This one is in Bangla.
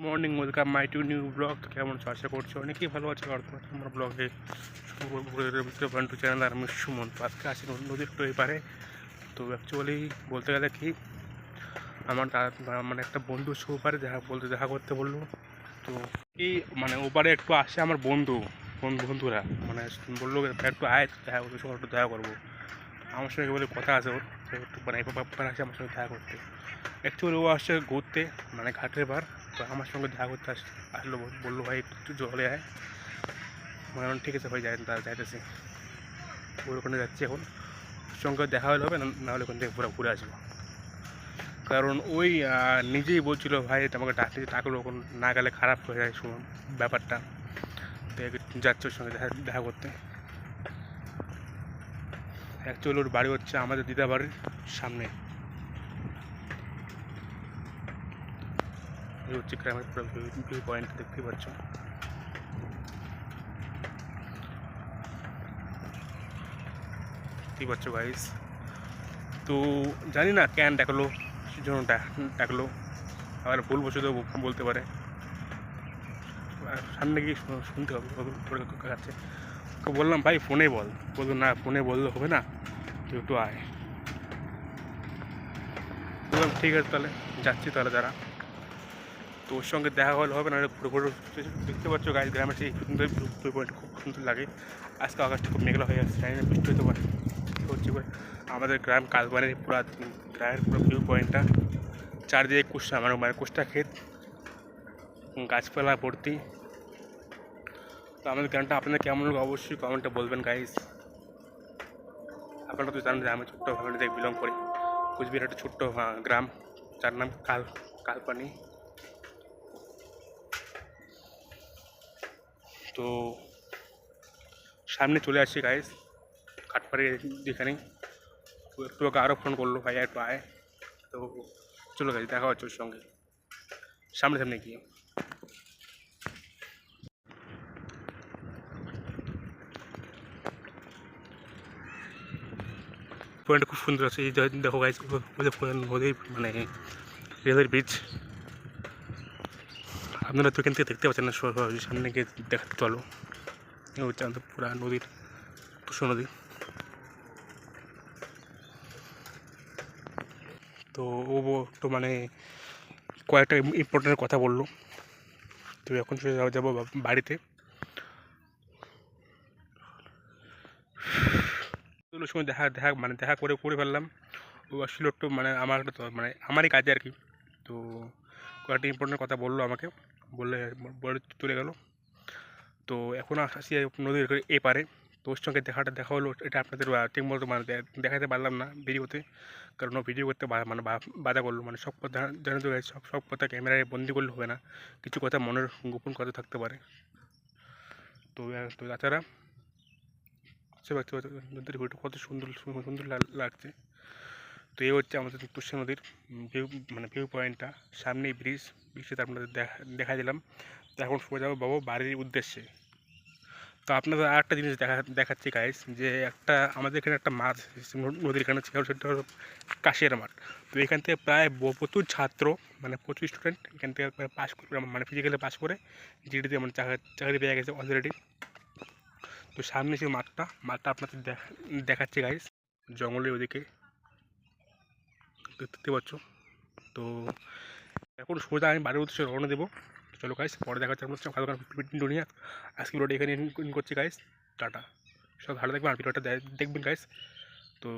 Morning welcome my two new blog. কেমন আছো? আশা করছি অনেকেই ভালো আছে। আর তোমার ব্লগে বান্টু চ্যানেল আর আমি সুমন আজকে আছি নদীর একটু এপারে। তো অ্যাকচুয়ালি বলতে গেলে কি আমার মানে একটা বন্ধু ছিল ওপারে দেখা করতে বললো। তো এই মানে ওপারে একটু আসে আমার বন্ধুরা মানে বললো একটু আয় দেখা করতে, সঙ্গে একটু দেখা করবো। আমার সঙ্গে বলে কথা আছে ওর, একটু মানে এবার আসে আমার সঙ্গে দেখা করতে। অ্যাকচুয়ালি ও আসছে ঘুরতে, মানে ঘাটের বার। তো আমার সঙ্গে দেখা করতে আসলো, বললো ভাই একটু জলে আয়। মানে ঠিক আছে ভাই, যাইতেছি, ওর ওখানে যাচ্ছি এখন। ওর সঙ্গে দেখা হলে হবে, না হলে ওখান থেকে পুরো ঘুরে আসবো। কারণ ওই নিজেই বলছিল ভাই তোমাকে ডাকলো, ওখানে না গেলে খারাপ হয়ে যায় শুনুন ব্যাপারটা। তো যাচ্ছে ওর সঙ্গে দেখা করতে। অ্যাকচুয়ালি ওর বাড়ি হচ্ছে আমাদের দিদা বাড়ির সামনে। এই হচ্ছে গ্রামের পুরো ভিউ পয়েন্ট, দেখতেই পাচ্ছ। দেখতেই পাচ্ছ গাইস। তো জানি না কেন ডাকলো, সেজন্য ডাকলো। আবার ভুল বসে বলতে পারে। সামনে গিয়ে শুনতে হবে কাছে। তো বললাম ভাই ফোনে বললো না ফোনে বললে হবে না, তুই একটু আয়। বললাম ঠিক আছে তাহলে যাচ্ছি তাহলে যারা। তো ওর সঙ্গে দেখা হলে হবে না, পুরো দেখতে পাচ্ছ গাছ গ্রামের সেই সুন্দর ভিউ পয়েন্ট খুব সুন্দর লাগে। আজকে আকাশটা খুব মেঘলা হয়ে আসছে, জানি না বৃষ্টি হতে পারে। হচ্ছে আমাদের গ্রাম কালবানের পুরো গ্রামের পুরো ভিউ পয়েন্টটা চারদিকে কুষ্টা, মানে কুষ্টা ক্ষেত, গাছপালা ভর্তি। তো আমাদের গ্রামটা আপনাদের কেমন লাগে অবশ্যই কমেন্টে বলবেন গাইস। আপনারা তো জানেন যে আমি ছোট্ট ফ্যামিলি থেকে বিলং করি। কুচবিহার একটা ছোট্ট গ্রাম, যার নাম কালপানি। তো সামনে চলে আসছি গাইস, কাঠপাড়ি যেখানেই। তো একটু ওকে আরও ফোন করলো ভাই একটু আয়। তো চলো গাইস, দেখা হচ্ছে ওর সঙ্গে সামনে সামনে গিয়ে। পয়েন্টটা খুব সুন্দর আছে, এই দেখো গাইস, নদী মানে রেলের ব্রিজ। আপনারা তো এখান থেকে দেখতে পাচ্ছেন না, সামনে গিয়ে দেখাতে চলো। হচ্ছে আমাদের পুরা নদীর তুষো নদী। তো ও একটু মানে কয়েকটা ইম্পর্টেন্ট কথা বললো। তো এখন যাবো বাড়িতে। ওগুলোর সময় দেখা করে ফেললাম। ও আসলে একটু মানে আমার মানে আমারই কাজে আর কি। তো কয়েকটা ইম্পর্টেন্ট কথা বললো আমাকে, বলে চলে গেল। তো এখন আসি নদীর এপারে। তো ওর সঙ্গে দেখা হলো, এটা আপনাদের ঠিক মতো মানে দেখাতে পারলাম না ভিডিওতে, কারণ ও ভিডিও করতে মানে বাধা করলো। মানে সব কথা জানে তো, সব কথা ক্যামেরায় বন্দি করলে হবে না, কিছু কথা মনের গোপন কথা থাকতে পারে। তো তো তাছাড়া নদীর ভিউটা কত সুন্দর সুন্দর লাগছে। তো এই হচ্ছে আমাদের তুষা নদীর ভিউ পয়েন্টটা, সামনেই ব্রিজটা আপনাদের দেখা দিলাম। তো এখন সোজা যাবো বাড়ির উদ্দেশ্যে। তো আপনাদের আর একটা জিনিস দেখাচ্ছি গাইস, যে আমাদের এখানে একটা মাছ নদীর এখানে ছিল, সেটা হলো কাশিয়ার মাঠ। তো এখান থেকে প্রায় প্রচুর ছাত্র, মানে প্রচুর স্টুডেন্ট এখান থেকে পাস করে, মানে ফিজিক্যালি পাস করে জিডিতে মানে চাকরি পেয়ে গেছে অলরেডি। তো সামনে সেই মাঠটা আপনাদের দেখাচ্ছি গাইস, জঙ্গলের ওদিকে দেখতে পাচ্ছ। তো এখন সোজা আমি বাড়ির উদ্দেশ্যে রওনা দেবো। চলো গাইস, পরে দেখা হচ্ছে। আপনার ভালো দুনিয়া। আজকে ভিডিওটা এখানে করছি গাইস, টাটা। সব ভালো থাকবেন আর ভিডিওটা দেখবেন গাইস। তো